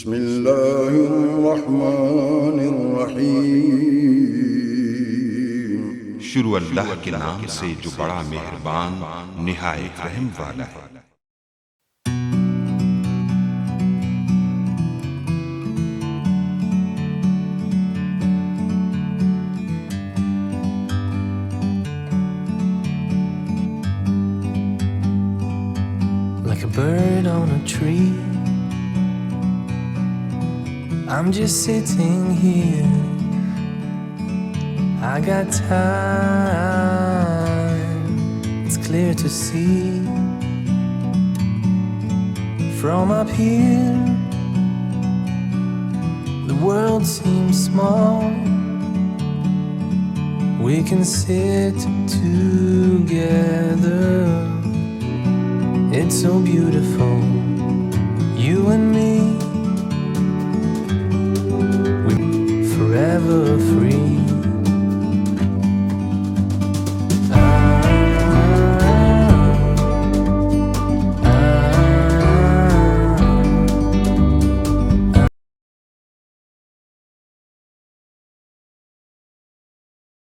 بسم الله الرحمن الرحيم शुरू अल्लाह के नाम से जो बड़ा मेहरबान निहायत रहम वाला है। Like a bird on a tree, I'm just sitting here. I got time, it's clear to see. From up here, the world seems small. We can sit together, it's so beautiful.